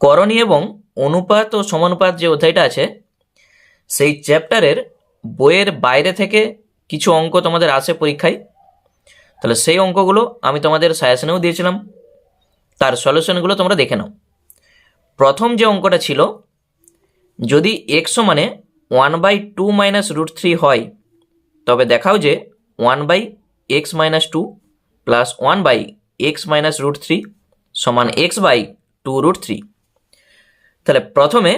করণী এবং অনুপাত ও সমানুপাত যে অধ্যায়টা আছে সেই চ্যাপ্টারের বইয়ের বাইরে থেকে কিছু অঙ্ক তোমাদের আসে পরীক্ষায়। তাহলে সেই অঙ্কগুলো আমি তোমাদের সাজেশনেও দিয়েছিলাম, তার সলিউশনগুলো তোমরা দেখে নাও। প্রথম যে অঙ্কটা ছিল, যদি এক্স সমানে 1/2 মাইনাস রুট 3 হয়, তবে দেখাও যে 1/x minus 2 plus 1/x minus root 3 সমান x/2 রুট 3। তাহলে প্রথমে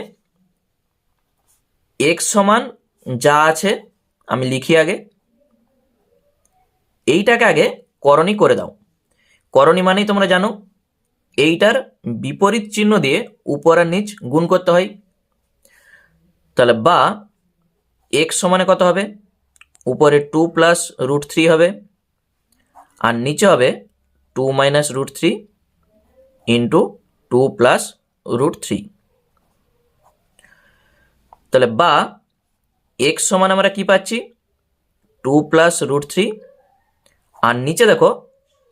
x সমান যা আছে আমি লিখি আগে, এইটাকে আগে করণী করে দাও। করণী মানেই তোমরা জানো এইটার বিপরীত চিহ্ন দিয়ে উপর আর নিচ গুণ করতে হয়। তাহলে বা x সমানে কত হবে, উপরে 2 প্লাস রুট 3 হবে আর নিচে হবে 2 minus root 3 into 2 plus root 3। তাহলে বা x সমান আমরা কি পাচ্ছি, 2 প্লাস রুট 3 আর নিচে দেখো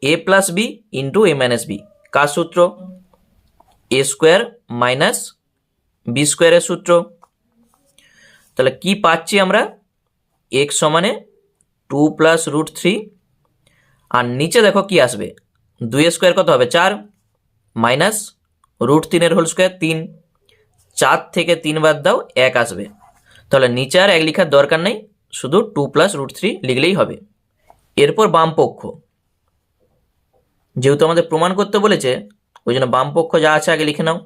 a plus B into a minus B. কার সূত্র? a স্কোয়ার মাইনাস বি স্কোয়ারের সূত্র। তাহলে কি পাচ্ছি আমরা, x সমানে 2 প্লাস রুট 3 আর নিচে দেখো কি আসবে, 2 স্কোয়ার কত হবে 4 মাইনাস রুট 3 হোল স্কোয়ার 3, 4 থেকে 3 বাদ দাও 1 আসবে। তাহলে নিচে আর 1 লেখার দরকার নেই, শুধু 2 প্লাস রুট 3 লিখলেই হবে। এরপর বাম পক্ষ, যেহেতু আমাদের প্রমাণ করতে বলেছে ওই জন্য বাম পক্ষ যা আছে আগে লিখে নাও,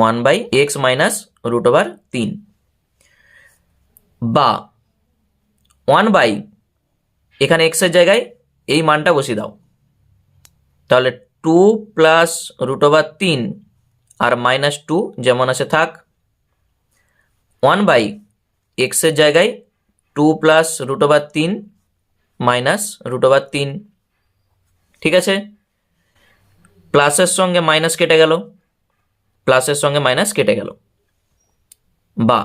1/x মাইনাস রুট ওভার 3 বা 1 এখানে x এর জায়গায় এই মানটা বসিয়ে দাও। তাহলে 2 প্লাস রুট ওভার 3 আর মাইনাস 2 যেমন আছে থাক, 1/x এর জায়গায় 2 plus root over 3 minus root over 3। ঠিক আছে, প্লাসের সঙ্গে মাইনাস কেটে গেল, প্লাসের সঙ্গে মাইনাস কেটে গেল। বা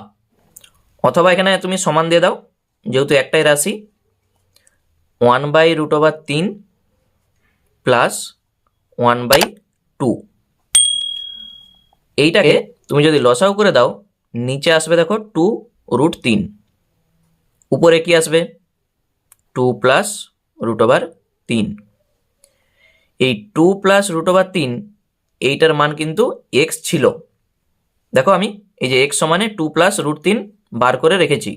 অথবা এখানে তুমি সমান দিয়ে দাও, যেহেতু একটাই রাশি, 1/√3 প্লাস 1/2। এইটাকে তুমি যদি লসাগু করে দাও, নিচে আসবে দেখো 2√3, উপরে কি আসবে 2 প্লাস √3। এই 2 প্লাস √3 এইটার মান কিন্তু x ছিল। দেখো আমি এই যে x সমানে 2 প্লাস √3 বার করে রেখেছি,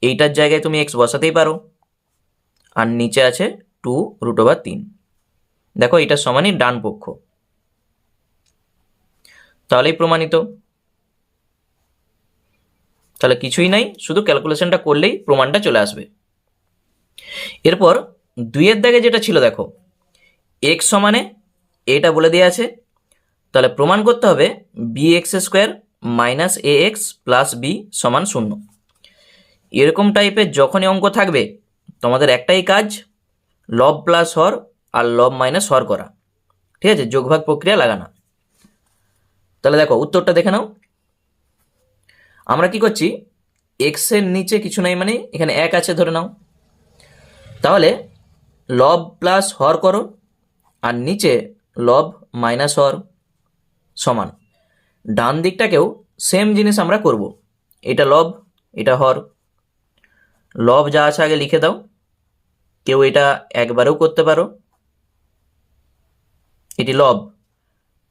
এইটার জায়গায় তুমি x বসাতেই পারো। আর নিচে আছে 2√3। দেখো এইটার সমানই ডান পক্ষ, তাহলেই প্রমাণিত। তাহলে কিছুই নাই, শুধু ক্যালকুলেশনটা করলেই প্রমাণটা চলে আসবে। এরপর 2-এর দাগে যেটা ছিল দেখো, x সমানে এটা বলে দেওয়া আছে, তাহলে প্রমাণ করতে হবে bx² minus ax plus b সমান 0। এরকম টাইপের যখনই অঙ্ক থাকবে তোমাদের একটাই কাজ, লব প্লাস হর আর লব মাইনাস হর করা। ঠিক আছে, যোগভাগ প্রক্রিয়া লাগানো। তাহলে দেখো উত্তরটা দেখে নাও। আমরা কি করছি, x এর নিচে কিছু নাই মানে এখানে 1 আছে ধরে নাও, তাহলে লব প্লাস হর করো আর নিচে লব মাইনাস হর সমান। ডান দিকটাকেও সেম জিনিস আমরা করব, এটা লব এটা হর। লব যা আছে আগে লিখে দাও, কেউ এটা একবারেও করতে পারো। এটি লব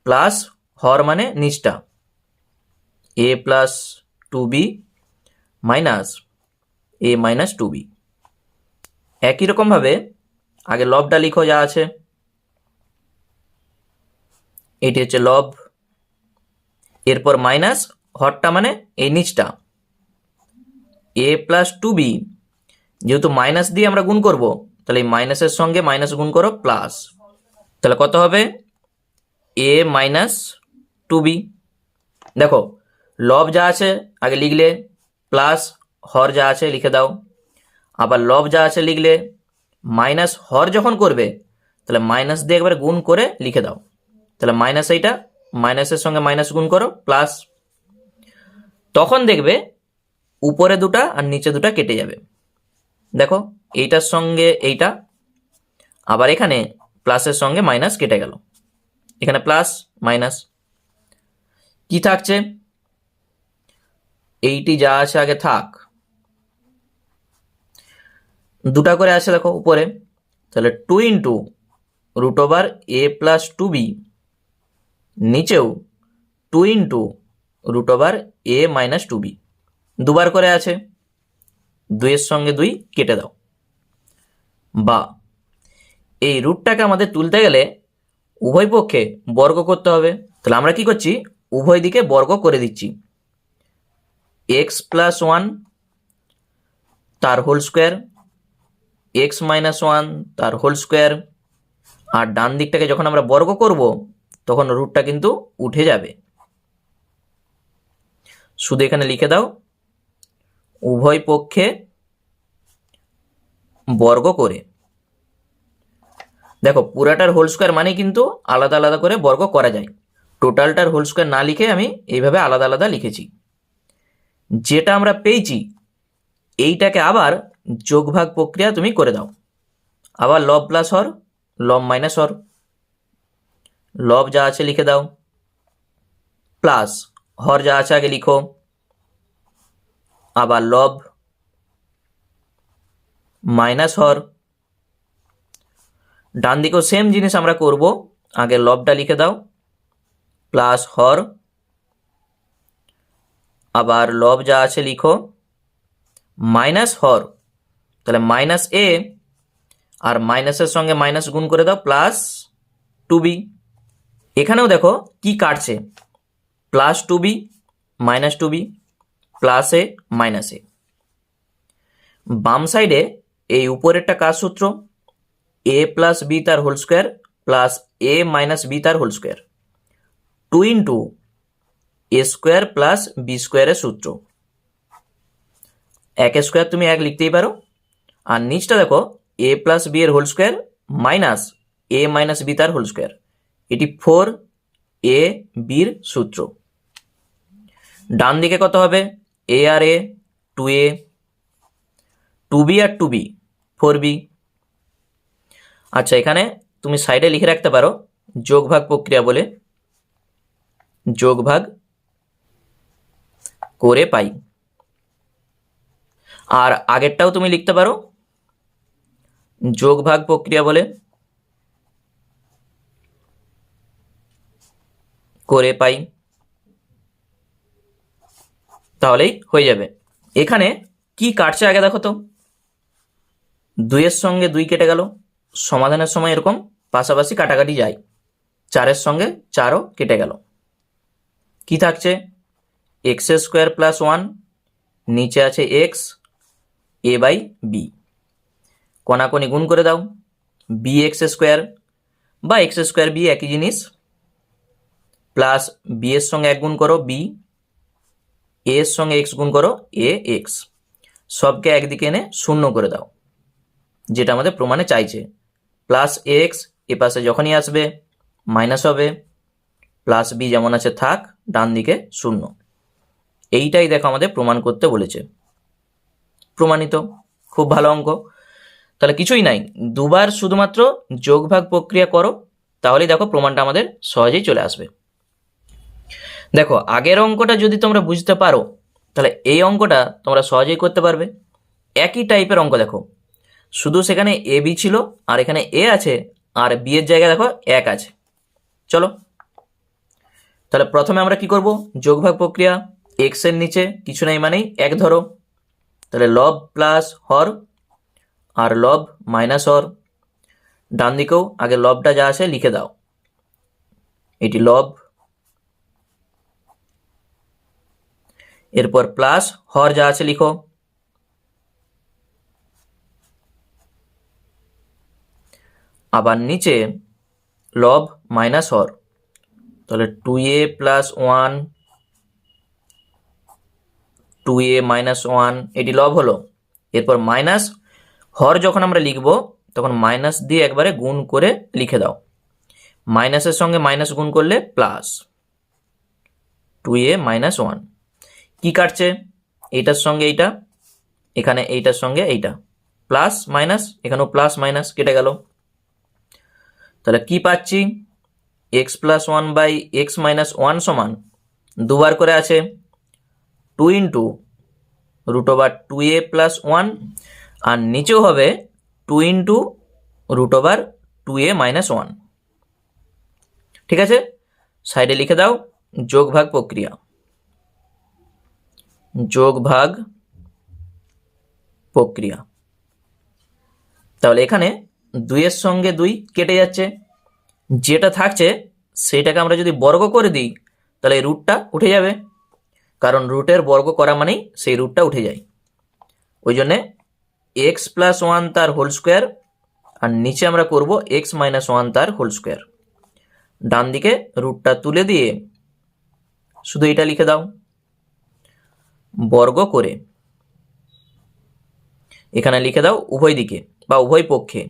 প্লাস হর মানে নিচটা, a plus 2b minus a minus 2b। একই রকমভাবে আগে লবটা লিখো যা আছে, এটি হচ্ছে লব, এরপর মাইনাস হরটা মানে এই নিচটা, a প্লাস 2b, যেহেতু মাইনাস দিয়ে আমরা গুণ করব তাহলে এই মাইনাসের সঙ্গে মাইনাস গুণ করো প্লাস, তাহলে কত হবে a মাইনাস 2b। দেখো লব যা আছে আগে লিখলে, প্লাস হর যা আছে লিখে দাও, আবার লব যা আছে লিখলে, মাইনাস হর যখন করবে তাহলে মাইনাস দিয়ে একবার গুণ করে লিখে দাও। তাহলে মাইনাস এইটা, মাইনাসের সঙ্গে মাইনাস গুণ করো প্লাস, তখন দেখবে উপরে দুটা আর নিচে দুটা কেটে যাবে। দেখো এইটার সঙ্গে এইটা, আবার এখানে প্লাসের সঙ্গে মাইনাস কেটে গেল, এখানে প্লাস মাইনাস কি থাকছে, এইটি যা আছে আগে থাক, দুটা করে আছে দেখো উপরে, তাহলে 2 into root over a plus 2b, নিচেও 2 into root over a minus 2b, দুবার করে আছে, 2 এর সঙ্গে 2 কেটে দাও। বা এই রুটটাকে আমাদের তুলতে গেলে উভয় পক্ষে বর্গ করতে হবে, তাহলে আমরা কি করছি, উভয় দিকে বর্গ করে দিচ্ছি। এক্স প্লাস 1 তার হোল স্কোয়ার, এক্স মাইনাস 1 তার হোল স্কোয়ার, আর ডান দিকটাকে যখন আমরা বর্গ করব তখন রুটটা কিন্তু উঠে যাবে। শুধু এখানে লিখে দাও উভয় পক্ষে বর্গ করে। দেখো পুরাটার হোল স্কোয়ার মানে কিন্তু আলাদা আলাদা করে বর্গ করা যায়, টোটালটার হোল স্কোয়ার না লিখে আমি এইভাবে আলাদা আলাদা লিখেছি। যেটা আমরা পেয়েছি এইটাকে আবার যোগভাগ প্রক্রিয়া তুমি করে দাও, আবার লব প্লাস হর, লব মাইনাস হর, লব যা আছে লিখে দাও, প্লাস হর যা আছে আগে লিখো, আবার লব মাইনাস হর। ডান দিকেও সেম জিনিস আমরা করব, আগে লবটা লিখে দাও, প্লাস হর, আবার লব যা আছে লিখো, মাইনাস হর, তাহলে মাইনাস এ, আর মাইনাসের সঙ্গে মাইনাস গুণ করে দাও, প্লাস 2b। এখানেও দেখো কি কাটছে, plus 2b minus 2b, plus A minus A. বাম সাইডে এই উপরেরটা কার সূত্র, এ প্লাস বি তার whole square plus A minus B তার whole square, 2 into A square plus B স্কোয়ারের সূত্র। এক স্কোয়ার তুমি এক লিখতেই পারো, আর নিচটা দেখো এ প্লাস বি এর হোল স্কোয়ার মাইনাস এ মাইনাস বি তার হোল স্কোয়ার, এটি 4 এ বির সূত্র। ডান দিকে কত হবে, এ আর এ 2a, 2b আর 2b 4b। আচ্ছা এখানে তুমি সাইডে লিখে রাখতে পারো যোগভাগ প্রক্রিয়া বলে, যোগভাগ করে পাই। আর আগেরটাও তুমি লিখতে পারো যোগভাগ প্রক্রিয়া বলে করে পাই, তাহলেই হয়ে যাবে। এখানে কি কাটছে আগে দেখো তো, 2 এর সঙ্গে 2 কেটে গেল, সমাধানের সময় এরকম পাশাপাশি কাটাকাটি যায়, 4 এর সঙ্গে 4ও কেটে গেল, কি থাকছে এক্স স্কোয়ার প্লাস 1, নিচে আছে এক্স, এ বাই বি, কোনাকুনি গুণ করে দাও, বি এক্স স্কোয়ার বা এক্স স্কোয়ার বি একই জিনিস, প্লাস বি এর সঙ্গে 1 গুণ করো বি, এ এর সঙ্গে এক্স গুণ করো এ এক্স, সবকে একদিকে এনে শূন্য করে দাও, যেটা আমাদের প্রমাণে চাইছে। প্লাস এক্স এ পাশে যখনই আসবে মাইনাস হবে, প্লাস বি যেমন আছে থাক, ডান দিকে শূন্য। এইটাই দেখো আমাদের প্রমাণ করতে বলেছে, প্রমাণিত, খুব ভালো অঙ্ক। তাহলে কিছুই নাই, দুবার শুধুমাত্র যোগভাগ প্রক্রিয়া করো, তাহলেই দেখো প্রমাণটা আমাদের সহজেই চলে আসবে। দেখো আগের অঙ্কটা যদি তোমরা বুঝতে পারো তাহলে এই অঙ্কটা তোমরা সহজেই করতে পারবে। একই টাইপের অঙ্ক দেখো, শুধু সেখানে এ বি ছিল আর এখানে এ আছে, আর বি এর জায়গায় দেখো 1 আছে। চলো তাহলে প্রথমে আমরা কি করব, যোগভাগ প্রক্রিয়া, এক্স এর নিচে কিছু নাই মানেই 1 ধরো, তাহলে লব প্লাস হর আর লব মাইনাস হর, ডান দিকেও আগে লবটা যা আছে লিখে দাও, এটি লব, এরপর প্লাস হর যা আছে লিখো, আবার নিচে লব মাইনাস হর, তাহলে 2a প্লাস 1, 2a মাইনাস 1, এটি লব হলো। এরপর মাইনাস হর যখন আমরা লিখব তখন মাইনাস দিয়ে একবারে গুণ করে লিখে দাও, মাইনাসের সঙ্গে মাইনাস গুণ করলে প্লাস 2a মাইনাস 1। কি কাটছে, এইটার সঙ্গে এইটা, এখানে এইটার সঙ্গে এইটা, প্লাস মাইনাস, এখানেও প্লাস মাইনাস কেটে গেল। তাহলে কি পাচ্ছি, X plus one by X minus one সমান দুবার করে আছে 2 into root over 2a plus one, আর নিচেও হবে 2 into root over 2a minus one. ঠিক আছে, সাইডে লিখে দাও যোগ ভাগ প্রক্রিয়া। যোগ ভাগ প্রক্রিয়া। তাহলে এখানে 2 এর সঙ্গে 2 কেটে যাচ্ছে, যেটা থাকছে সেটাকে আমরা যদি বর্গ করে দিই তাহলে এই রুটটা উঠে যাবে, কারণ রুটের বর্গ করা মানেই সেই রুটটা উঠে যায়। ওই জন্যে এক্স প্লাস ওয়ান তার হোল স্কোয়ার, আর নিচে আমরা করব এক্স মাইনাস ওয়ান তার হোল স্কোয়ার। ডান দিকে রুটটা তুলে দিয়ে শুধু এটা লিখে দাও বর্গ করে। এখানে লিখে দাও উভয় দিকে বা উভয় পক্ষে,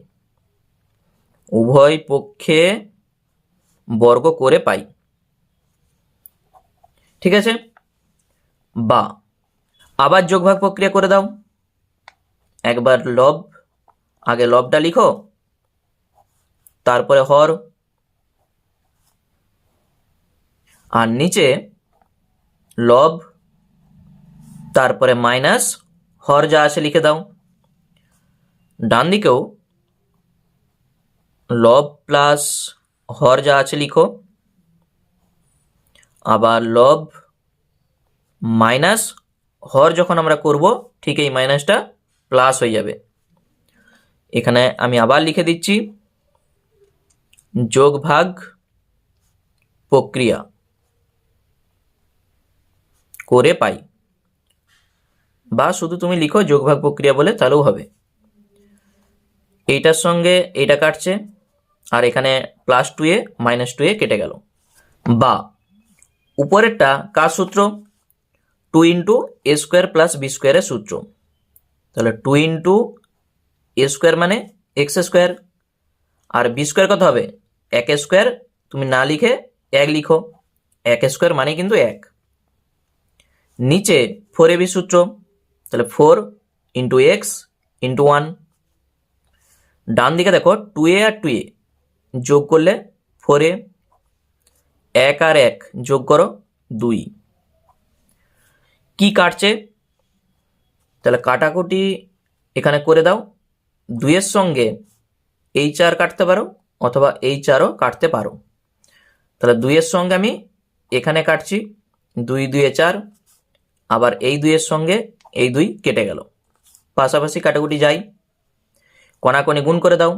উভয় পক্ষে বর্গ করে পাই। ঠিক আছে, বা আবার যোগভাগ প্রক্রিয়া করে দাও। একবার লব, আগে লবটা লিখো, তারপরে হর, আর নিচে লব তারপরে মাইনাস হর যা আছে লিখে দাও। ডান দিকেও লব প্লাস হর যা আছে লিখো, আবার লব মাইনাস হর যখন আমরা করব ঠিক এই মাইনাসটা প্লাস হয়ে যাবে। এখানে আমি আবার লিখে দিচ্ছি যোগ ভাগ প্রক্রিয়া করে পাই, বা শুধু তুমি লিখো যোগ ভাগ প্রক্রিয়া বলে তাহলেও হবে। এইটার সঙ্গে এইটা কাটছে, আর এখানে প্লাস 2a মাইনাস 2a কেটে গেল। বা উপরেরটা কার সূত্র? 2 into A square plus B স্কোয়ারের সূত্র। তাহলে 2 ইন্টু এ স্কোয়ার মানে এক্স স্কোয়ার, আর বি স্কোয়ার কত হবে? 1 স্কোয়ার, তুমি না লিখে 1 লিখো, 1 স্কোয়ার মানে কিন্তু 1। নিচে 4ab সূত্র, তাহলে 4 ইন্টু এক্স ইন্টু 1। ডান দিকে দেখো 2a আর 2a যোগ করলে 4a, 1 আর 1 যোগ করো 2। কি কাটছে? তাহলে কাটাকুটি এখানে করে দাও। 2 এর সঙ্গে এই 4 কাটতে পারো অথবা এই 4ও কাটতে পারো। তাহলে 2 এর সঙ্গে আমি এখানে কাটছি, 2 2 এ 4, আবার এই 2 এর সঙ্গে এই 2 কেটে গেল, পাশাপাশি কাটাকুটি যাই। কোণাকোণে গুণ করে দাও,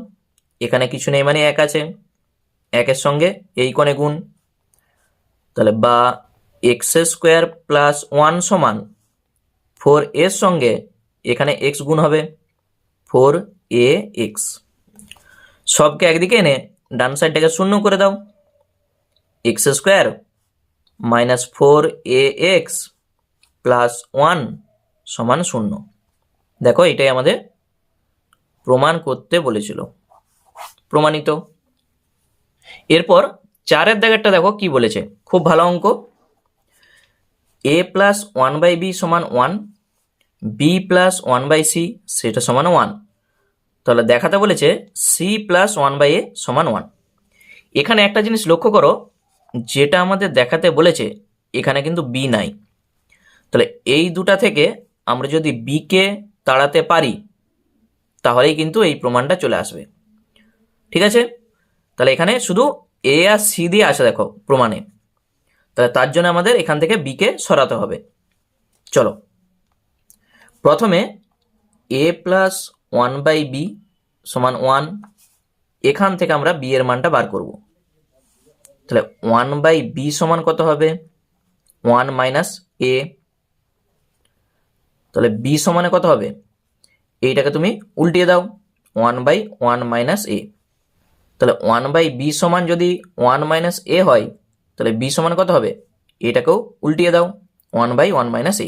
এখানে কিছু নেই মানে 1 আছে, 1 এর সঙ্গে এই কোণে গুণ। তাহলে বা এক্স স্কোয়ার প্লাস 1 সমান 4 এর সঙ্গে এখানে এক্স গুণ হবে 4ax। সবকে একদিকে এনে ডান সাইডটাকে শূন্য করে দাও। X square minus 4ax plus 1 সমান 0। দেখো এটাই আমাদের প্রমাণ করতে বলেছিল, প্রমাণিত। এরপর 4-এর দাগেরটা দেখো কি বলেছে, খুব ভালো অঙ্ক। a প্লাস 1/b সমান 1, b প্লাস 1/c সেটা সমান 1। তাহলে দেখাতে বলেছে c প্লাস 1/a সমান 1। এখানে একটা জিনিস লক্ষ্য করো, যেটা আমাদের দেখাতে বলেছে এখানে কিন্তু b নাই। তাহলে এই দুটা থেকে আমরা যদি b কে তাড়াতে পারি তাহলেই কিন্তু এই প্রমাণটা চলে আসবে। ঠিক আছে, তাহলে এখানে শুধু a আর c দিয়ে আসে দেখো প্রমাণে, তাহলে তার জন্য আমাদের এখান থেকে b কে সরাতে হবে। চলো প্রথমে a প্লাস 1/b সমান 1, এখান থেকে আমরা b এর মানটা বার করব। তাহলে 1/b সমান কত হবে? 1 মাইনাস a। তাহলে b সমানে কত হবে? এইটাকে তুমি উল্টিয়ে দাও, 1/1 মাইনাস a। তাহলে 1/b সমান যদি 1 মাইনাস a হয় তাহলে b সমান কত হবে? এটাকেও উল্টিয়ে দাও, 1/1 মাইনাস a।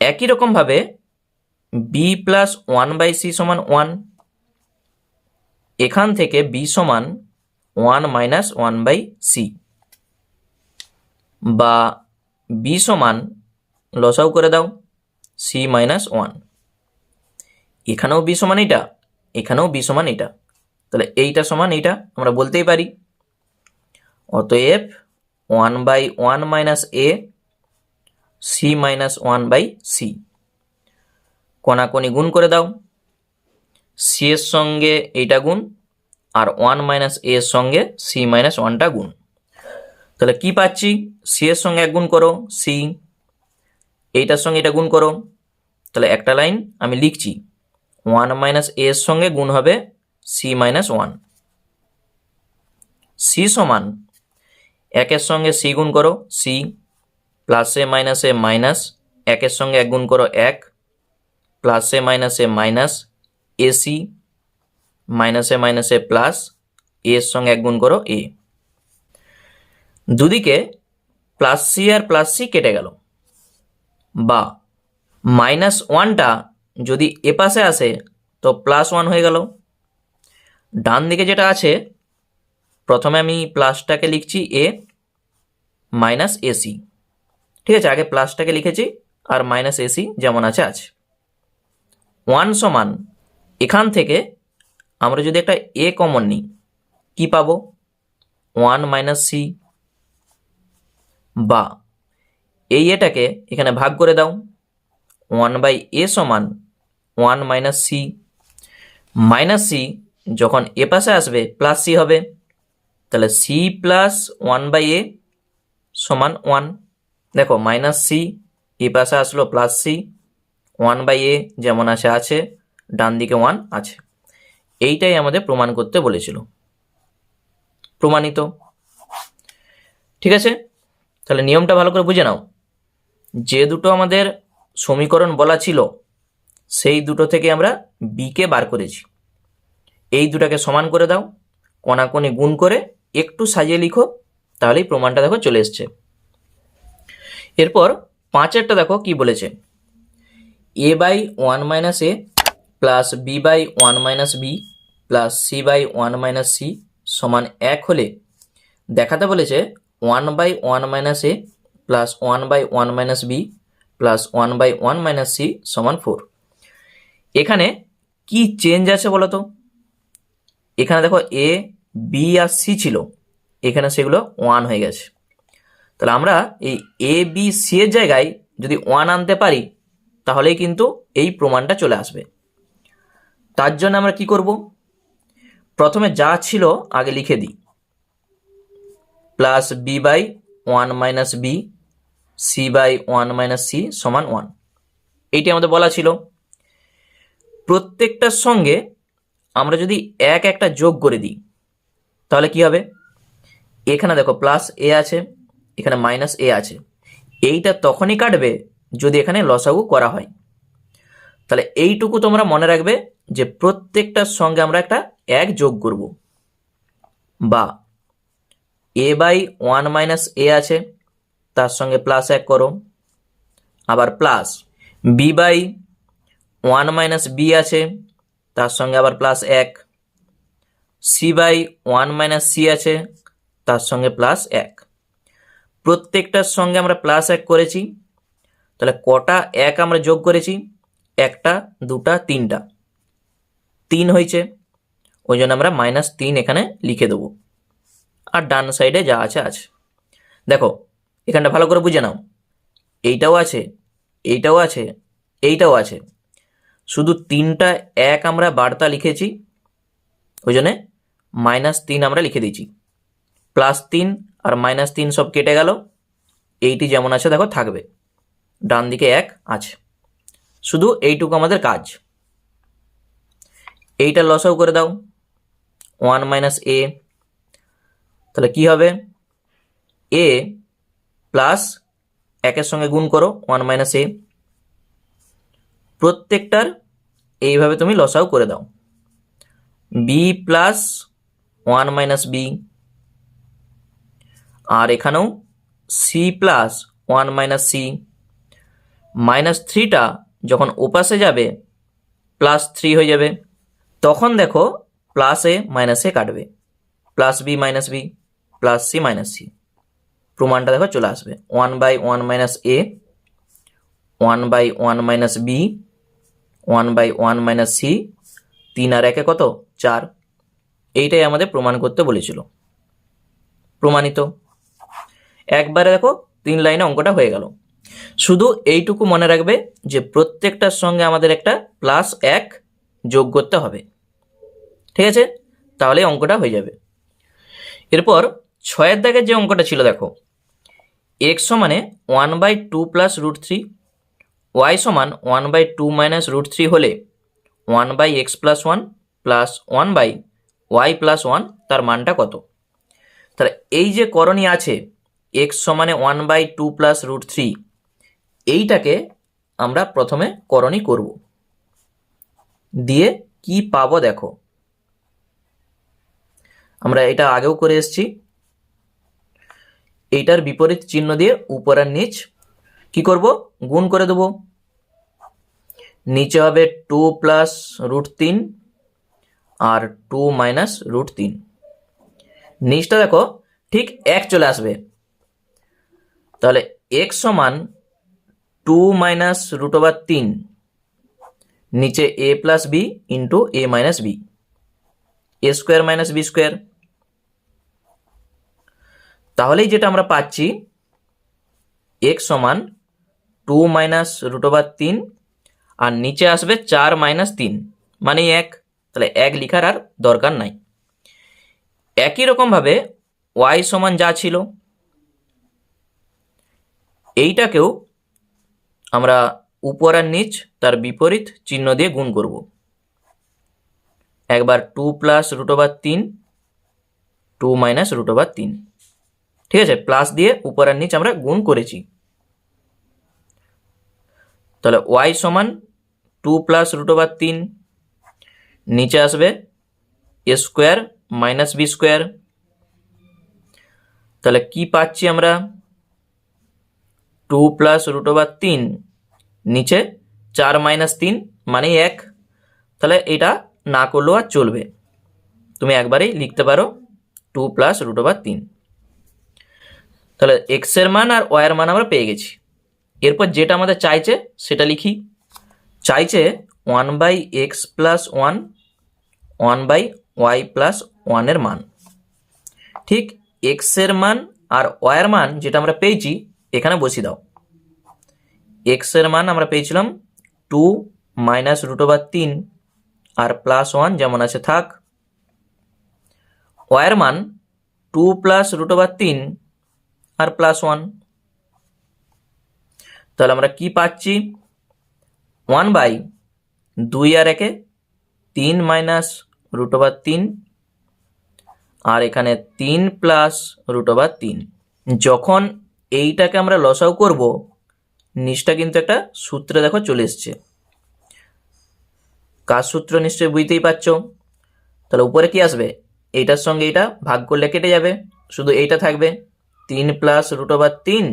একই রকমভাবে b প্লাস 1/c সমান 1, এখান থেকে b সমান 1 মাইনাস 1/c, বা b সমান লসাউ করে দাও c মাইনাস 1। এখানেও b সমান এটা, এখানেও b সমান এটা, তাহলে এইটা সমান এইটা আমরা বলতেই পারি। অতএব 1/1 মাইনাস এ সি মাইনাস 1/সি। কোনাকুনি গুণ করে দাও, সি এর সঙ্গে এইটা গুণ আর 1 মাইনাস এ এর সঙ্গে সি মাইনাস 1টা গুণ। তাহলে কি পাচ্ছি, সি এর সঙ্গে এক গুণ করো সি, এইটার সঙ্গে এটা গুণ করো। তাহলে একটা লাইন আমি লিখছি, 1 মাইনাস এ এর সঙ্গে গুণ হবে সি মাইনাস 1। সি সমান একের সঙ্গে সি গুণ করো সি, প্লাসে মাইনাসে মাইনাস, একের সঙ্গে এক গুণ করো এক, প্লাসে মাইনাসে মাইনাস এসি, মাইনাসে মাইনাসে প্লাস, এর সঙ্গে এক গুণ করো এ। দুদিকে প্লাস সি আর প্লাস সি কেটে গেল, বা মাইনাস 1টা যদি এ পাশে আসে তো প্লাস 1 হয়ে গেল। ডান দিকে যেটা আছে, প্রথমে আমি প্লাসটাকে লিখছি এ মাইনাস এসি, ঠিক আছে, আগে প্লাসটাকে লিখেছি আর মাইনাস এসি যেমন আছে আছে। 1 সমান এখান থেকে আমরা যদি একটা এ কমন নিই কি পাবো, 1 মাইনাস সি, বা এই এটাকে এখানে ভাগ করে দাও, 1/a সমান 1 মাইনাস সি। মাইনাস সি যখন এ পাশে আসবে প্লাস সি হবে, তাহলে সি প্লাস 1/a সমান 1। দেখো মাইনাস সি এ পাশে আসলো প্লাস সি, 1/a যেমন আছে আছে, ডান দিকে 1 আছে। এইটাই আমাদের প্রমাণ করতে বলেছিল, প্রমাণিত। ঠিক আছে, তাহলে নিয়মটা ভালো করে বুঝে নাও। যে দুটো আমাদের সমীকরণ বলা ছিল সেই দুটো থেকে আমরা বিকে বার করেছি, এই দুটাকে সমান করে দাও, কোনাকুনি গুণ করে একটু সাজিয়ে লিখো, তাহলেই প্রমাণটা দেখো চলে এসছে। এরপর 5এরটা দেখো কি বলেছে, a/1 মাইনাস এ plus b/1 minus B plus c/1 minus C সমান 1 হলে দেখাতে বলেছে 1/1 মাইনাস এ plus 1/1 minus B plus 1/1 minus C সমান 4। এখানে কি চেঞ্জ আছে বলো তো? এখানে দেখো এ বি আর সি ছিল, এখানে সেগুলো 1 হয়ে গেছে। তাহলে আমরা এই এ বি সি এর জায়গায় যদি 1 আনতে পারি তাহলেই কিন্তু এই প্রমাণটা চলে আসবে। তার জন্য আমরা কি করব, প্রথমে যা ছিল আগে লিখে দিই, plus b/1 minus B c/1 minus C সমান 1। এইটি আমাদের বলা ছিল। প্রত্যেকটার সঙ্গে আমরা যদি একটা যোগ করে দিই তাহলে কি হবে, এখানে দেখো প্লাস এ আছে, এখানে মাইনাস এ আছে, এইটা তখনই কাটবে যদি এখানে লসাগু করা হয়। তাহলে এইটুকু তোমরা মনে রাখবে যে প্রত্যেকটার সঙ্গে আমরা একটা 1 যোগ করব, বা a/1 মাইনাস এ আছে তার সঙ্গে প্লাস 1 করো, আবার প্লাস b/1 মাইনাস বি আছে তার সঙ্গে আবার প্লাস 1, c/1 মাইনাস সি আছে তার সঙ্গে প্লাস 1। প্রত্যেকটার সঙ্গে আমরা প্লাস 1 করেছি, তাহলে কটা 1 আমরা যোগ করেছি, 1টা 2টা 3টা, 3 হয়েছে, ওই জন্য আমরা -3 এখানে লিখে দেবো। আর ডান সাইডে যা আছে আছে। দেখো এখানটা ভালো করে বুঝে নাও, এইটাও আছে, এইটাও আছে, এইটাও আছে, শুধু 3টা 1 আমরা বার্তা লিখেছি, ওই জন্যে -3 আমরা লিখে দিয়েছি। +3 আর -3 সব কেটে গেল, এইটি যেমন আছে দেখো থাকবে, ডান দিকে 1 আছে। শুধু এইটুকু আমাদের কাজ। এইটা লসাগু করে দাও, 1 মাইনাস এ, তাহলে কি হবে, এ প্লাস 1-এর সঙ্গে গুণ করো 1 মাইনাস এ, প্রত্যেকটার এইভাবে তুমি লসাগু করে দাও, বি প্লাস 1 মাইনাস বি, আর এখানেও সি প্লাস 1 মাইনাস সি। -3টা যখন ওপাশে যাবে +3 হয়ে যাবে, তখন দেখো প্লাস এ মাইনাস এ কাটবে, plus B minus B plus C minus C, প্রমাণটা দেখো চলে আসবে 1/1 minus A, 1/1 minus B, 1/1 minus C, 3 আর 1 কত 4। এইটাই আমাদের প্রমাণ করতে বলেছিল। প্রমাণিত। একবারে দেখো 3 লাইনে অঙ্কটা হয়ে গেল। শুধু এইটুকু মনে রাখবে যে প্রত্যেকটার সঙ্গে আমাদের একটা +1 যোগ করতে হবে, ঠিক আছে? তাহলে অঙ্কটা হয়ে যাবে। এরপর 6 দাগের যে অঙ্কটা ছিল দেখো, x সমানে 1/2 + √3, y সমান 1/2 - √3 হলে 1/x + 1 প্লাস 1/y + 1 তার মানটা কত? তাহলে এই যে করণী আছে x সমানে 1/2 + √3, এইটাকে আমরা প্রথমে করণী করব, দিয়ে কি পাবো দেখো। আমরা এটা আগেও করে এসেছি। এইটার বিপরীত চিহ্ন দিয়ে উপর আর নিচ কি করব, গুণ করে দেব। নিচে হবে 2 + √3 আর 2 - √3। নিচটা দেখো ঠিক 1 চলে আসবে। তাহলে x সমান 2 - √3 নিচে a + b into a - b, a square - b square. তাহলেই যেটা আমরা পাচ্ছি x সমান 2 - √3 আর নিচে আসবে 4 - 3 মানে 1। তাহলে 1 লিখার আর দরকার নাই। একই রকমভাবে y সমান যা ছিল এইটাকেও আমরা উপর আর নিচ তার বিপরীত চিহ্ন দিয়ে গুণ করব। একবার 2 + √3 2 - √3, ঠিক আছে? প্লাস দিয়ে উপর আর নিচ আমরা গুণ করেছি। তাহলে y সমান 2 + √3 নিচে আসবে a স্কোয়ার - b স্কোয়ার। তাহলে কি পাচ্ছি আমরা, 2 + √3 নিচে 4 - 3 মানে 1। তাহলে এটা না করলেও আর চলবে, তুমি একবারেই লিখতে পারো 2 + √3। তাহলে x এর মান আর y এর মান আমরা পেয়ে গেছি। এরপর যেটা আমাদের চাইছে সেটা লিখি। চাইছে 1/x + 1 1/y + 1 এর মান। ঠিক x এর মান আর y এর মান যেটা আমরা পেয়েছি এখানে বসিয়ে দাও। x এর মান আমরা পেয়েছিলাম 2 - √3 আর +1 যেমন আছে থাক। y এর মান 2 + √3 আর +1। তাহলে আমরা কি পাচ্ছি, 1/2 আর 1 3 - √3 আর এখানে 3 + √3। যখন এইটাকে আমরা লসাউ করব নিচটা কিন্তু একটা সূত্রে দেখো চলে এসছে। কার সূত্র নিশ্চয়ই বুঝতেই পারছো। তাহলে উপরে কি আসবে, এইটার সঙ্গে এটা ভাগ করলে কেটে যাবে, শুধু এইটা থাকবে 3 + √3,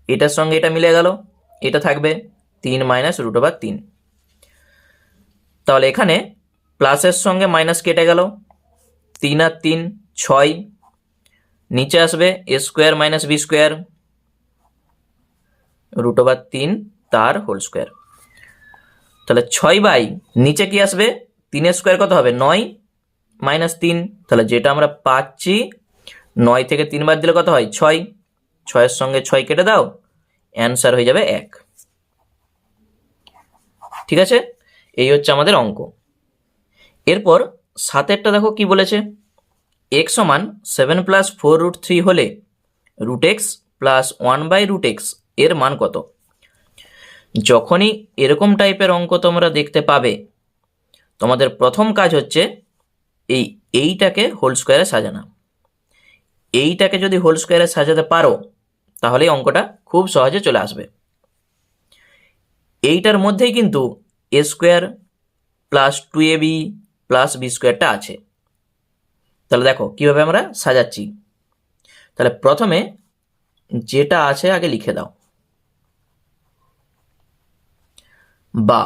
এটার সঙ্গে এটা মিলে গেল, এটা থাকবে 3 - √3। তাহলে এখানে প্লাসের সঙ্গে মাইনাস কেটে গেল, 3 আর 3 6, নিচে আসবে a স্কোয়ার - b স্কোয়ার √3 তার হোল স্কোয়ার। তাহলে 6 নিচে কি আসবে, 3 এর স্কোয়ার কত হবে 9 - 3। তাহলে যেটা আমরা পাচ্ছি 9 থেকে 3 বাদ দিলে কত হয় 6, 6 এর সঙ্গে 6 কেটে দাও, অ্যান্সার হয়ে যাবে 1। ঠিক আছে, এই হচ্ছে আমাদের অঙ্ক। এরপর 7এরটা দেখো কি বলেছে, x সমান 7 + 4√3 হলে √x + 1/√x এর মান কত? যখনই এরকম টাইপের অঙ্ক তোমরা দেখতে পাবে তোমাদের প্রথম কাজ হচ্ছে এইটাকে হোল স্কোয়ারে সাজানো। এইটাকে যদি হোল স্কোয়ারে সাজাতে পারো তাহলে অঙ্কটা খুব সহজে চলে আসবে। এইটার মধ্যেই কিন্তু a স্কোয়ার + 2ab + b স্কোয়ারটা আছে। তাহলে দেখো কিভাবে আমরা সাজাচ্ছি। তাহলে প্রথমে যেটা আছে আগে লিখে দাও, বা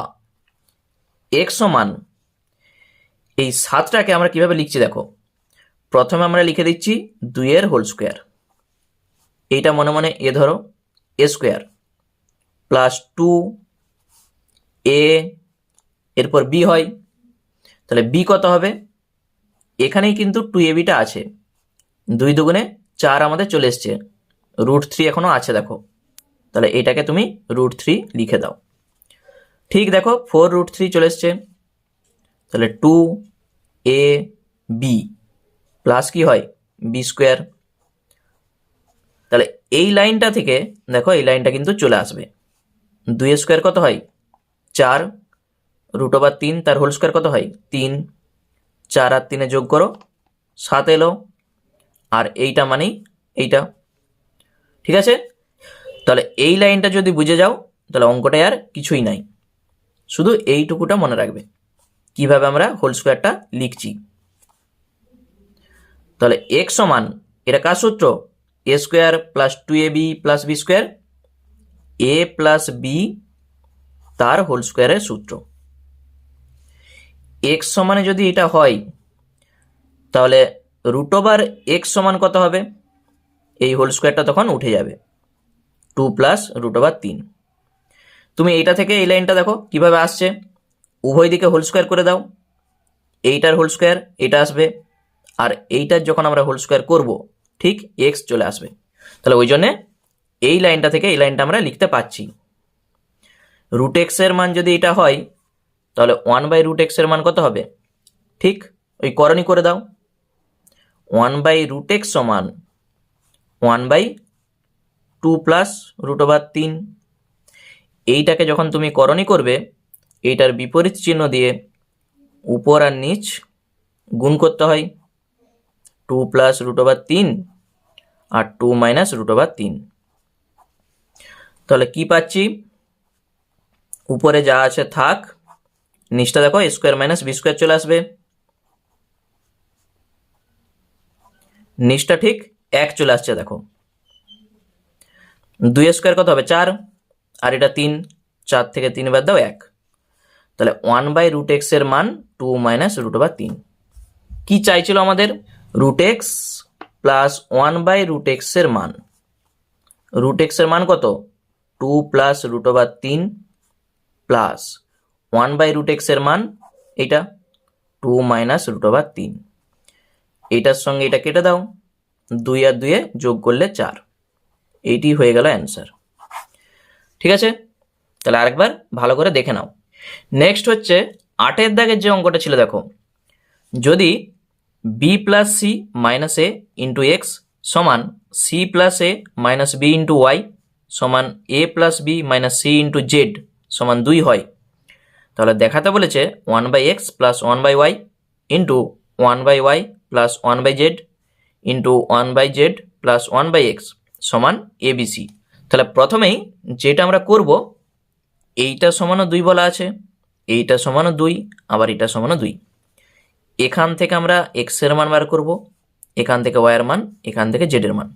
x সমান এই 7টাকে আমরা কিভাবে লিখছি দেখো। প্রথমে আমরা লিখে দিচ্ছি 2 এর হোল স্কোয়ার, এইটা মনে মনে এ ধরো, a স্কোয়ার + 2a, এরপর b হয়। তাহলে b কত হবে, এখানেই কিন্তু 2abটা আছে, 2 দুগুণে 4 আমাদের চলে এসছে, √3 এখনো আছে দেখো, তাহলে এটাকে তুমি √3 লিখে দাও। ঠিক দেখো 4√3 চলে এসছে, তাহলে 2ab প্লাস কি হয় b²। তাহলে এই লাইনটা থেকে দেখো এই লাইনটা কিন্তু চলে আসবে, 2² কত হয় 4, √3 তার হোল স্কোয়ার কত হয় 3, 4 আর 3 যোগ করো 7 এলো, আর এইটা মানেই এইটা। ঠিক আছে, তাহলে এই লাইনটা যদি বুঝে যাও তাহলে অঙ্কটায় আর কিছুই নাই, শুধু এইটুকুটা মনে রাখবে কিভাবে আমরা হোল স্কোয়ারটা লিখছি। তাহলে x সমান, এটা কার সূত্র, a² + 2ab + b², a + b তার হোল স্কোয়ারের সূত্র। x সমানে যদি এটা হয় তাহলে √x সমান কত হবে, এই হোল স্কোয়ারটা তখন উঠে যাবে, 2 + √3। তুমি এইটা থেকে এই লাইনটা দেখো কিভাবে আসছে, উভয় দিকে হোল স্কোয়ার করে দাও, এইটার হোল স্কোয়ার এটা আসবে, আর এইটার যখন আমরা হোল স্কোয়ার করব ঠিক x চলে আসবে। তাহলে ওই জন্যে এই লাইনটা থেকে এই লাইনটা আমরা লিখতে পাচ্ছি। √x এর মান যদি এটা হয় তাহলে 1/√x এর মান কত হবে, ঠিক ওই করণী করে দাও, 1/√x সমান 1/2 + √3। এইটাকে যখন তুমি করণী করবে এইটার বিপরীত চিহ্ন দিয়ে উপর আর নিচ গুণ করতে হয়, 2 + √3 আর 2 - √3। তাহলে কি পাচ্ছি, উপরে যা আছে থাক, নিচটা দেখো a² - b² চলে আসবে, নিচটা ঠিক 1 চলে আসছে দেখো, 2² কত হবে 4, আর এটা 3, 4 থেকে 3 বাদ দাও 1, তাহলে 1/√x এর মান 2 - √3। কি চাইছিল আমাদের, √x + 1/√x এর মান, √x এর মান কত 2 + √3 প্লাস 1/√x এর মান এটা 2 - √3। এইটার সঙ্গে এটা কেটে দাও, 2 আর 2 যোগ করলে 4, এইটি হয়ে গেল অ্যান্সার। ঠিক আছে, তাহলে আরেকবার ভালো করে দেখে নাও। নেক্সট হচ্ছে 8 দাগের যে অঙ্কটা ছিল দেখো, যদি b + c - a * x সমান c + a - b * y সমান a + b - c * z সমান 2 হয়, তাহলে দেখাতে বলেছে 1/x + 1/y * 1/y + 1/z * 1/z + 1/x সমান abc। তাহলে প্রথমেই যেটা আমরা করব, এইটা সমানও 2 বলা আছে, এইটা সমানও 2, আবার এটা সমানও 2। এখান থেকে আমরা x এর মান বার করব, এখান থেকে y এর মান, এখান থেকে z এর মান।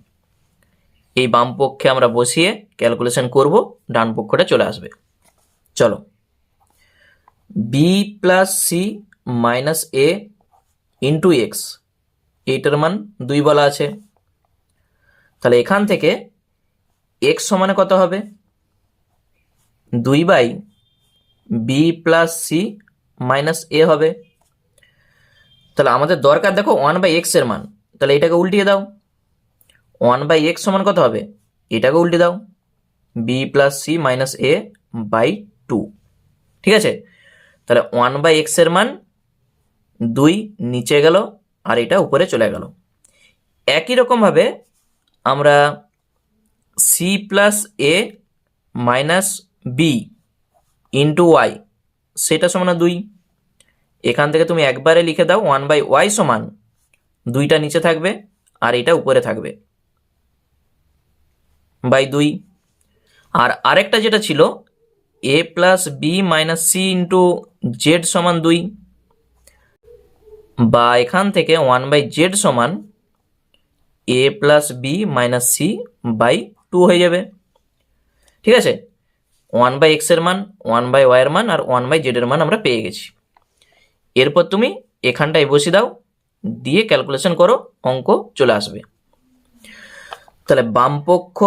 এই বাম পক্ষে আমরা বসিয়ে ক্যালকুলেশন করব, ডান পক্ষটা চলে আসবে। চলো, b + c - a * x, এইটার মান 2 বলা আছে, তাহলে এখান থেকে x সমানে কত হবে 2/b + c - a হবে। তাহলে আমাদের দরকার দেখো 1/x এর মান, তাহলে এটাকে উল্টিয়ে দাও, 1/x সমান কত হবে, এটাকে উল্টে দাও, b + c - a/2। ঠিক আছে, তাহলে 1/x এর মান 2 নিচে গেল আর এটা উপরে চলে গেল। একই রকমভাবে আমরা c + a - b * y সেটা সমান 2, এখান থেকে তুমি একবারে লিখে দাও 1/y সমান 2টা নিচে থাকবে আর এটা উপরে থাকবে /2। আর আরেকটা যেটা ছিল a + b - c * z সমান 2, বা এখান থেকে 1/z সমান a + b - c/2 হয়ে যাবে। ঠিক আছে, 1/x এর মান, 1/y এর মান আর 1/z এর মান আমরা পেয়ে গেছি। এরপর তুমি এখানটায় বসিয়ে দাও, দিয়ে ক্যালকুলেশন করো, অঙ্ক চলে আসবে। তাহলে বাম পক্ষ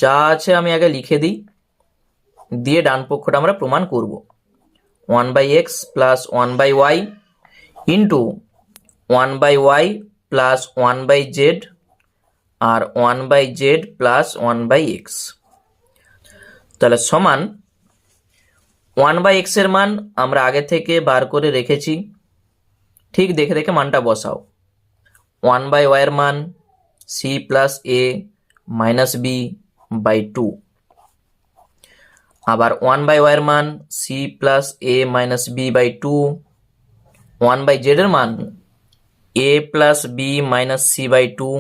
যা আছে আমি আগে লিখে দিই, দিয়ে ডান পক্ষটা আমরা প্রমাণ করব। 1/x + 1/y * 1/y + 1/z আর 1/z প্লাস 1/x। তাহলে সমান 1/x এর মান আমরা আগে থেকে বার করে রেখেছি, ঠিক দেখে দেখে মানটা বসাও। 1/y এর মান c plus a minus B by 2, আবার 1/y এর মান c plus a minus B by 2, 1/z এর মান a plus B minus C by 2,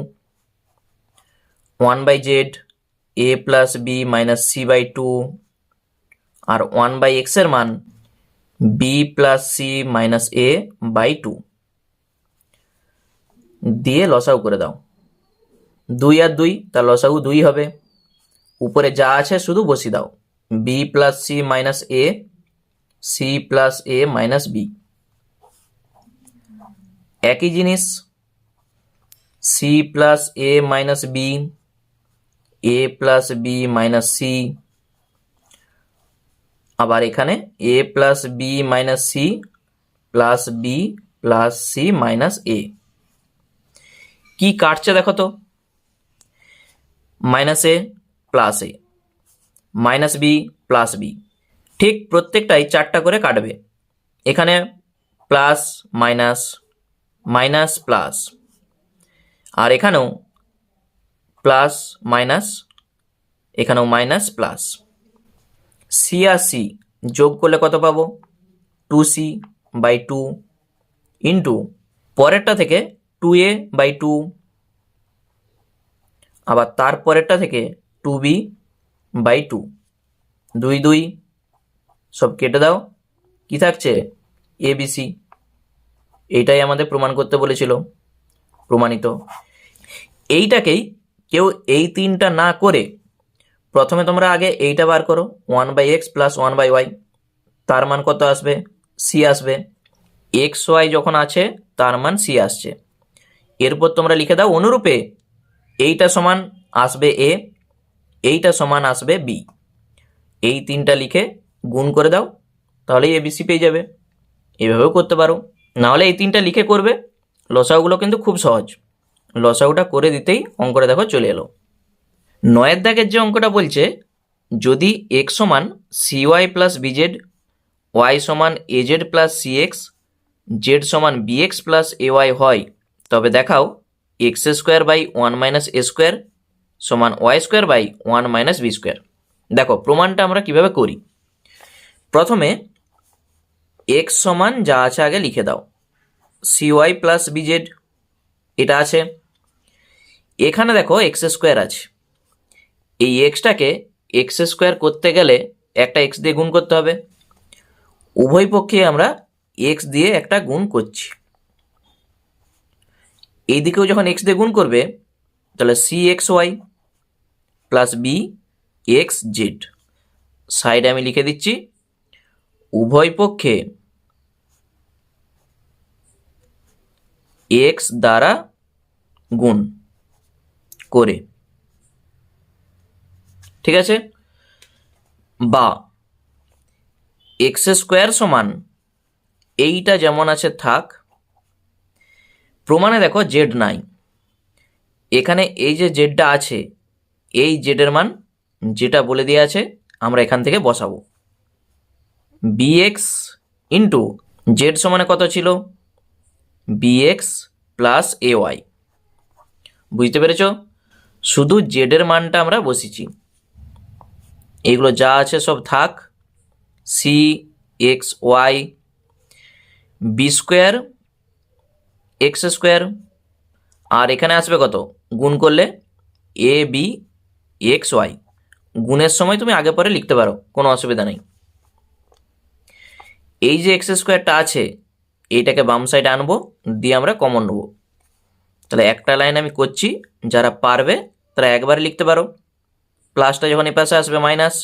1/z a plus B minus C by 2, আর 1/x এর মান b plus C minus a by 2 দিয়ে লসাগু করে দাও। 2 আর 2, তার লসাগু 2 হবে। উপরে যা আছে শুধু বসিয়ে দাও, b plus C minus a, c plus a minus b। একই জিনিস c plus a minus b, a plus b minus c, আবার এখানে a plus b minus c plus b plus c minus a। কি কাটছে দেখো তো, minus A plus A, minus B plus B, ঠিক প্রত্যেকটাই 4টা করে কাটবে। এখানে প্লাস মাইনাস, মাইনাস প্লাস, আর এখানেও প্লাস মাইনাস, এখানেও মাইনাস প্লাস। সি আর সি যোগ করলে কত পাবো, 2c বাই 2 ইন্টু পরেরটা থেকে 2a বাই 2, আবার তার পরেরটা থেকে 2b বাই 2, 2 2 সব কেটে দাও, কি থাকছে abc। এইটাই আমাদের প্রমাণ করতে বলেছিল, প্রমাণিত। এইটাকেই কেউ এই 3টা না করে প্রথমে তোমরা আগে এইটা বার করো, 1/x প্লাস 1/y, তার মান কত আসবে, c আসবে। xy যখন আছে তার মান c আসছে। এরপর তোমরা লিখে দাও অনুরূপে এইটা সমান আসবে a, এইটা সমান আসবে b। এই 3টা লিখে গুণ করে দাও, তাহলে abc পেয়ে যাবে। এভাবেও করতে পারো, নাহলে এই 3টা লিখে করবে। লসাগুলো কিন্তু খুব সহজ, লসাগুটা করে দিতেই অঙ্কটা দেখো চলে এলো। 9 দাগের যে অঙ্কটা বলছে, যদি x সমান cy প্লাস bz, y সমান az প্লাস cx, z সমান bx প্লাস ay হয়, তবে দেখাও x square by 1 minus a square সমান y square by 1 minus B square. দেখো প্রমাণটা আমরা কিভাবে করি। প্রথমে x সমান যা আছে আগে লিখে দাও, cy প্লাস bz এটা আছে। এখানে দেখো এক্স স্কোয়ার আছে, এই এক্সটাকে এক্স স্কোয়ার করতে গেলে একটা এক্স দিয়ে গুণ করতে হবে। উভয় পক্ষে আমরা এক্স দিয়ে একটা গুণ করছি। এই দিকেও যখন এক্স দিয়ে গুণ করবে তাহলে C x Y plus B X Z. সাইডে আমি লিখে দিচ্ছি উভয় পক্ষে এক্স দ্বারা গুণ করে, ঠিক আছে। বা এক্স স্কোয়ার সমান এইটা যেমন আছে থাক, প্রমাণে দেখো জেড নাই, এখানে এই যে জেডটা আছে এই জেডের মান যেটা বলে দেওয়া আছে আমরা এখান থেকে বসাবো। বিএক্স ইন্টু জেড সমানে কত ছিল, বিএক্স প্লাস এ ওয়াই। বুঝতে পেরেছ, শুধু জেডের মানটা আমরা বসিয়েছি, এগুলো যা আছে সব থাক। C x y b square x square, আর এখানে আসবে কত, গুণ করলে এ বি এক্স ওয়াই। গুণের সময় তুমি আগে পরে লিখতে পারো, কোনো অসুবিধা নেই। এই যে এক্স স্কোয়ারটা আছে এইটাকে বাম সাইডে আনবো, দিয়ে আমরা কমন নেবো। তাহলে একটা লাইন আমি করছি, যারা পারবে তারা একবারে লিখতে পারো। প্লাসটা যখন এই পাশে আসবে minus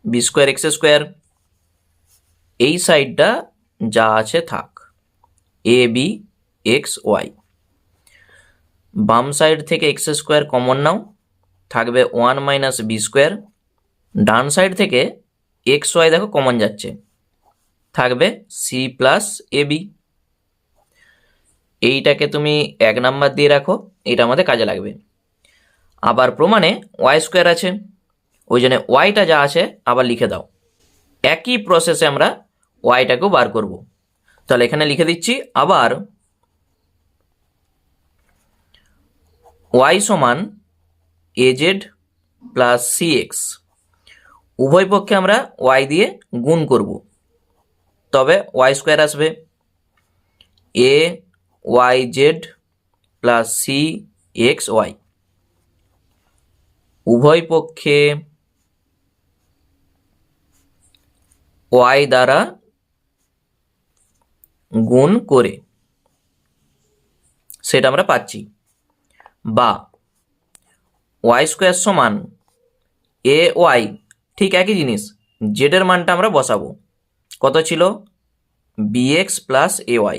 B square x square, এই সাইডটা যা আছে থাক, এ বি এক্স ওয়াই। বাম সাইড থেকে এক্স স্কোয়ার কমন নাও, থাকবে 1 মাইনাস বি স্কোয়ার। ডান সাইড থেকে এক্স ওয়াই দেখো কমন যাচ্ছে, থাকবে সি প্লাস এ বি। এইটাকে তুমি 1 নাম্বার দিয়ে রাখো, এটা আমাদের কাজে লাগবে। আবার প্রমাণে ওয়াই স্কোয়ার আছে, ওই জন্য ওয়াইটা যা আছে আবার লিখে দাও। একই প্রসেসে আমরা ওয়াইটাকেও বার করব। তাহলে এখানে লিখে দিচ্ছি আবার ওয়াই সমান এজেড প্লাস সি এক্স, উভয় পক্ষে আমরা ওয়াই দিয়ে গুণ করব, তবে ওয়াই স্কোয়ার আসবে। A y z plus c x y, উভয় পক্ষে ওয়াই দ্বারা গুণ করে সেটা আমরা পাচ্ছি। বা ওয়াই স্কোয়ার সমান এ ওয়াই, ঠিক একই জিনিস, জেডের মানটা আমরা বসাবো, কত ছিল বিএক্স প্লাস এ ওয়াই,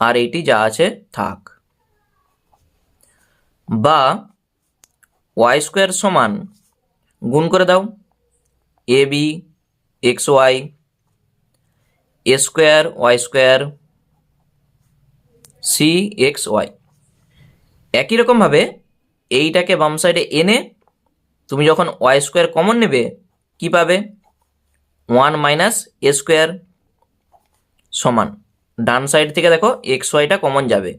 আর এইটি যা আছে থাক। বা ওয়াই স্কোয়ার সমান গুণ করে দাও a B x y, a square Y square, c x y. একই রকমভাবে এইটাকে বাম সাইডে এনে তুমি যখন ওয়াই স্কোয়ার কমন নেবে কি পাবে, 1 মাইনাস এ স্কোয়ার সমান, ডান সাইড থেকে দেখো এক্স ওয়াইটা কমন যাবে,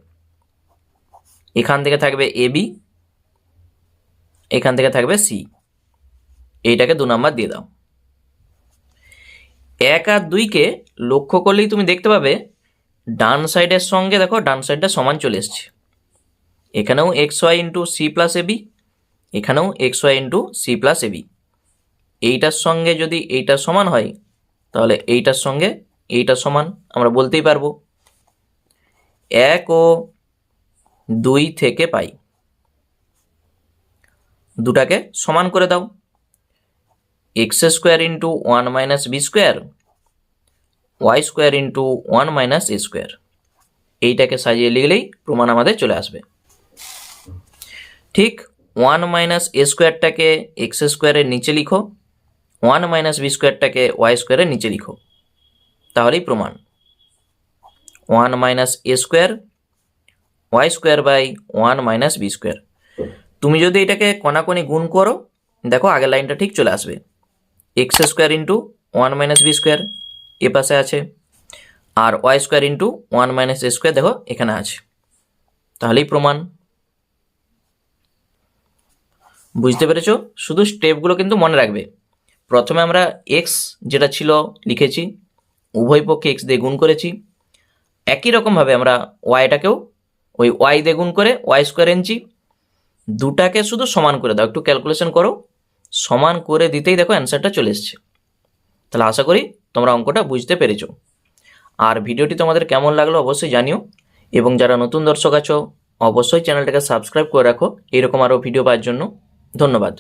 এখান থেকে থাকবে এ বি, এখান থেকে থাকবে সি, এইটাকে 2 নাম্বার দিয়ে দাও। 1 আর 2কে লক্ষ্য করলেই তুমি দেখতে পাবে ডান সাইডের সঙ্গে দেখো ডান সাইডটা সমান চলে এসছে, এখানেও x y into c plus a b, এখানেও x y into c plus a b. এইটার সঙ্গে যদি এইটা সমান হয় তাহলে এইটার সঙ্গে এইটা সমান আমরা বলতেই পারবো। 1 ও 2 থেকে পাই, দুটাকে সমান করে দাও, x square into 1 minus B square, Y square into 1 minus এ স্কোয়ার। এইটাকে সাজিয়ে লিখলেই প্রমাণ আমাদের চলে আসবে। ঠিক 1 মাইনাস এ স্কোয়ারটাকে এক্স স্কোয়ারের নিচে লিখো, 1 মাইনাস বি স্কোয়ারটাকে ওয়াই স্কোয়ারের নিচে লিখো, তাহলেই প্রমাণ। 1 minus A square Y square by 1 minus B square. তুমি যদি এটাকে কোনাকুনি গুণ করো দেখো আগের লাইনটা ঠিক চলে আসবে, x square into 1 minus B square এ পাশে আছে, আর ওয়াই স্কোয়ার ইন্টু 1 মাইনাস এ স্কোয়ার দেখো এখানে আছে, তাহলেই প্রমাণ। বুঝতে পেরেছো? শুধু স্টেপগুলো কিন্তু মনে রাখবে। প্রথমে আমরা এক্স যেটা ছিল লিখেছি, উভয় পক্ষে এক্স দিয়ে গুণ করেছি। একই রকমভাবে আমরা ওয়াইটাকেও ওই ওয়াই দিয়ে গুণ করে ওয়াই স্কোয়ার এনেছি। দুটাকে শুধু সমান করে দাও, একটু ক্যালকুলেশন করো, সমান করে দিতেই দেখো অ্যান্সারটা চলে এসছে। তাহলে আশা করি তোমরা অঙ্কটা বুঝতে পেরেছো। আর ভিডিওটি তোমাদের কেমন লাগলো অবশ্যই জানিও, এবং যারা নতুন দর্শক আছো অবশ্যই চ্যানেলটাকে সাবস্ক্রাইব করে রাখো এরকম আরও ভিডিও পাওয়ার জন্য। ধন্যবাদ।